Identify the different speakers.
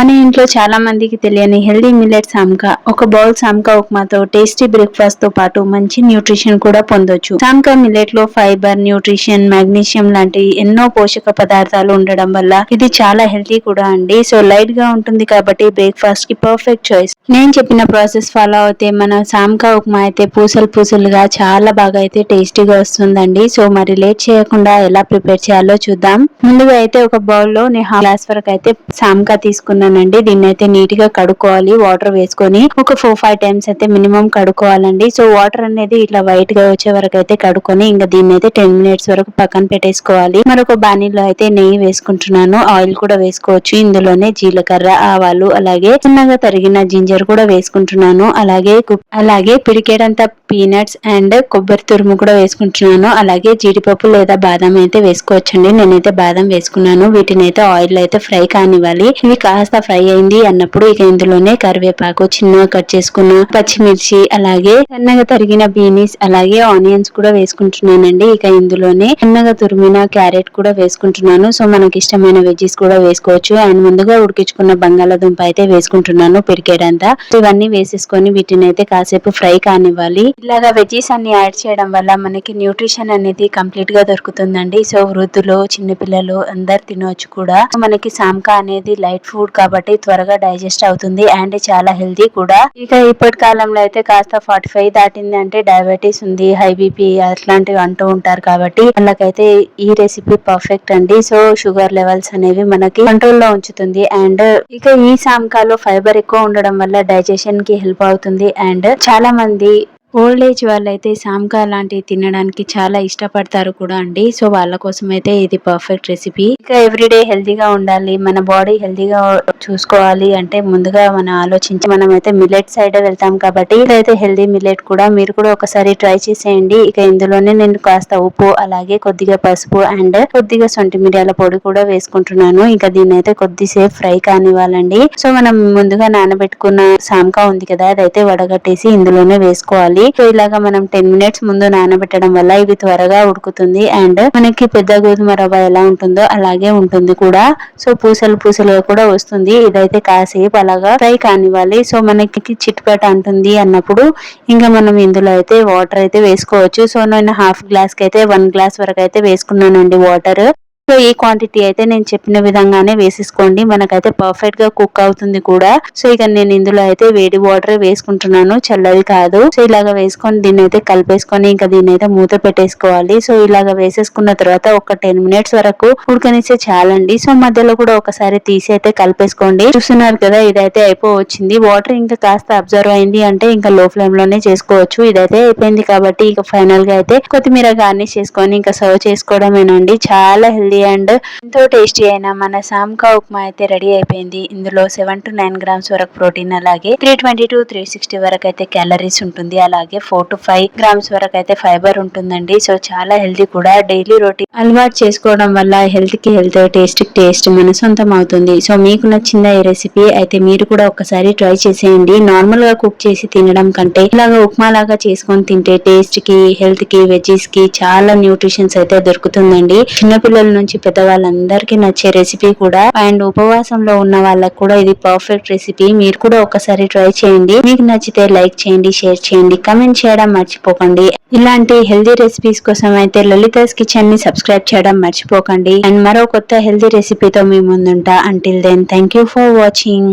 Speaker 1: మన ఇంట్లో చాలా మందికి తెలియని హెల్దీ మిల్లెట్ సామ్కా. ఒక బౌల్ సామ్కా ఉప్మాతో టేస్టీ బ్రేక్ఫాస్ట్ తో పాటు మంచి న్యూట్రిషన్ కూడా పొందొచ్చు. సామ్కా మిల్లెట్ లో ఫైబర్, న్యూట్రిషన్, మాగ్నీషియం లాంటి ఎన్నో పోషక పదార్థాలు ఉండడం వల్ల ఇది చాలా హెల్తీ కూడా అండి. సో లైట్ గా ఉంటుంది కాబట్టి బ్రేక్ఫాస్ట్ కి పర్ఫెక్ట్ చాయిస్. నేను చెప్పిన ప్రాసెస్ ఫాలో అయితే మన సామ్కా ఉప్మా అయితే పూసలు పూసలుగా చాలా బాగా అయితే టేస్టీగా వస్తుందండి. సో మరి లేట్ చేయకుండా ఎలా ప్రిపేర్ చేయాలో చూద్దాం. ముందుగా అయితే ఒక బౌల్ లో నేను గ్లాస్ వరకు అయితే సామ్కా తీసుకున్నానండి. దీన్ని అయితే నీట్ గా కడుక్కోవాలి. వాటర్ వేసుకొని ఒక 4-5 టైమ్స్ అయితే మినిమం కడుక్కోవాలండి. సో వాటర్ అనేది ఇట్లా వైట్ గా వచ్చే వరకు అయితే కడుక్కొని ఇంకా దీన్ని అయితే 10 మినిట్స్ వరకు పక్కన పెట్టేసుకోవాలి. మరొక బాణీలో అయితే నెయ్యి వేసుకుంటున్నాను. ఆయిల్ కూడా వేసుకోవచ్చు. ఇందులోనే జీలకర్ర, ఆవాలు, అలాగే చిన్నగా తరిగిన జింజర్ కూడా వేసుకుంటున్నాను. అలాగే పిడికేడంత పీనట్స్ అండ్ కొబ్బరి తురుము కూడా వేసుకుంటున్నాను. అలాగే జీడిపప్పు లేదా బాదం అయితే వేసుకోవచ్చండి. నేనైతే బాదం వేసుకున్నాను. వీటిని అయితే ఆయిల్ అయితే ఫ్రై కానివ్వాలి. ఇవి కాస్త ఫ్రై అయింది అన్నప్పుడు ఇక ఇందులోనే కరివేపాకు, చిన్నగా కట్ చేసుకున్న పచ్చిమిర్చి, అలాగే సన్నగా తరిగిన బీనీస్, అలాగే ఆనియన్స్ కూడా వేసుకుంటున్నానండి. ఇక ఇందులోనే చిన్నగా తురిమిన క్యారెట్ కూడా వేసుకుంటున్నాను. సో మనకి ఇష్టమైన వెజ్జెస్ కూడా వేసుకోవచ్చు. అండ్ ముందుగా ఉడికించుకున్న బంగాళాదుంప అయితే వేసుకుంటున్నాను పిరికేడంతా. ఇవన్నీ వేసేసుకొని వీటిని అయితే కాసేపు ఫ్రై కానివ్వాలి. ఇలాగా వెజ్జెస్ అన్ని యాడ్ చేయడం వల్ల మనకి న్యూట్రిషన్ అనేది కంప్లీట్ గా దొరుకుతుందండి. సో వృద్ధులు, చిన్నపిల్లలు అందరు తినవచ్చు కూడా. మనకి సామ్కా అనేది లైట్ ఫుడ్ కాబట్టి త్వరగా డైజెస్ట్ అవుతుంది అండ్ చాలా హెల్తీ కూడా. ఇక ఇప్పటి కాలంలో అయితే కాస్త 45 దాటింది అంటే డయాబెటీస్ ఉంది, హై బీపీ అట్లాంటివి అంటూ ఉంటారు కాబట్టి వాళ్ళకైతే ఈ రెసిపీ పర్ఫెక్ట్ అండి. సో షుగర్ లెవెల్స్ అనేవి మనకి కంట్రోల్ లో ఉంచుతుంది. అండ్ ఇక ఈ సామ్కాలో ఫైబర్ ఎక్కువ ఉండడం వల్ల డైజెషన్ కి హెల్ప్ అవుతుంది. అండ్ చాలా మంది ఓల్డ్ ఏజ్ వాళ్ళైతే సామ్కా లాంటివి తినడానికి చాలా ఇష్టపడతారు కూడా అండి. సో వాళ్ళ కోసం అయితే ఇది పర్ఫెక్ట్ రెసిపీ. ఇక ఎవ్రీడే హెల్తీగా ఉండాలి, మన బాడీ హెల్తీగా చూసుకోవాలి అంటే ముందుగా మనం ఆలోచించి మనం అయితే మిల్లెట్ సైడ్ వెళ్తాం కాబట్టి ఇదైతే హెల్తీ మిల్లెట్ కూడా. మీరు కూడా ఒకసారి ట్రై చేసేయండి. ఇక ఇందులోనే నేను కాస్త ఉప్పు, అలాగే కొద్దిగా పసుపు అండ్ కొద్దిగా సొంటి మిరియాల పొడి కూడా వేసుకుంటున్నాను. ఇంకా దీన్ని అయితే కొద్దిసేపు ఫ్రై కానివ్వాలండి. సో మనం ముందుగా నానబెట్టుకున్న సామ్కా ఉంది కదా, అదైతే వడగట్టేసి ఇందులోనే వేసుకోవాలి. సో ఇలాగా మనం 10 మినిట్స్ ముందు నానబెట్టడం వల్ల ఇవి త్వరగా ఉడుకుతుంది. అండ్ మనకి పెద్ద గోధుమ రవ్వ ఎలా ఉంటుందో అలాగే ఉంటుంది కూడా. సో పూసలు పూసలుగా కూడా వస్తుంది. ఇదైతే కాసేపు అలాగా ఫ్రై కానివ్వాలి. సో మనకి చిట్పట అంటుంది అన్నప్పుడు ఇంకా మనం ఇందులో అయితే వాటర్ అయితే వేసుకోవచ్చు. సో నేను హాఫ్ గ్లాస్ కి అయితే 1 గ్లాస్ వరకు అయితే వేసుకున్నానండి వాటర్. సో ఈ క్వాంటిటీ అయితే నేను చెప్పిన విధంగానే వేసేసుకోండి. మనకైతే పర్ఫెక్ట్ గా కుక్ అవుతుంది కూడా. సో ఇక నేను ఇందులో అయితే వేడి వాటర్ వేసుకుంటున్నాను, చల్లవి కాదు. సో ఇలాగ వేసుకొని దీన్ని అయితే కలిపేసుకొని ఇంకా దీన్ని అయితే మూత పెట్టేసుకోవాలి. సో ఇలాగ వేసేసుకున్న తర్వాత ఒక 10 మినిట్స్ వరకు ఉడకనిస్తే చాలండి. సో మధ్యలో కూడా ఒకసారి తీసి అయితే కలిపేసుకోండి. చూస్తున్నారు కదా, ఇదైతే అయిపోవచ్చింది. వాటర్ ఇంకా కాస్త అబ్జర్వ్ అయింది అంటే ఇంకా లో ఫ్లేమ్ లోనే చేసుకోవచ్చు. ఇదైతే అయిపోయింది కాబట్టి ఇక ఫైనల్ గా అయితే కొత్తిమీర గార్నిష్ చేసుకొని ఇంకా సర్వ్ చేసుకోవడమేనండి. చాలా హెల్దీ అండ్ ఎంతో టేస్టీ అయిన మన సామ్కా ఉప్మా అయితే రెడీ అయిపోయింది. ఇందులో 7 to 9 గ్రామ్స్ వరకు ప్రోటీన్, అలాగే 320 to 360 వరకు అయితే క్యాలరీస్ ఉంటుంది. అలాగే 4 to 5 గ్రామ్స్ వరకు అయితే ఫైబర్ ఉంటుందండి. సో చాలా హెల్దీ కూడా. డైలీ రొటీన్ అలవాటు చేసుకోవడం వల్ల హెల్త్ కి హెల్త్, టేస్ట్ కి టేస్ట్ మన సొంతం అవుతుంది. సో మీకు నచ్చిందా ఈ రెసిపీ? అయితే మీరు కూడా ఒకసారి ట్రై చేసేయండి. నార్మల్ గా కుక్ చేసి తినడం కంటే ఇలాగా ఉప్మా లాగా చేసుకొని తింటే టేస్ట్ కి, హెల్త్ కి, వెజ్జెస్ కి చాలా న్యూట్రిషన్స్ అయితే దొరుకుతుందండి. చిన్నపిల్లల నుంచి పెద్దవాళ్ళందరికీ నచ్చే రెసిపీ కూడా. అండ్ ఉపవాసంలో ఉన్న వాళ్ళకి కూడా ఇది పర్ఫెక్ట్ రెసిపీ. మీరు కూడా ఒకసారి ట్రై చేయండి. మీకు నచ్చితే లైక్ చేయండి, షేర్ చేయండి, కమెంట్ చేయడం మర్చిపోకండి. ఇలాంటి హెల్దీ రెసిపీస్ కోసం అయితే లలితాస్ కిచెన్ ని సబ్స్క్రైబ్ చేయడం మర్చిపోకండి. అండ్ మరో కొత్త హెల్దీ రెసిపీతో మీ ముందుంటా. Until then thank you for watching.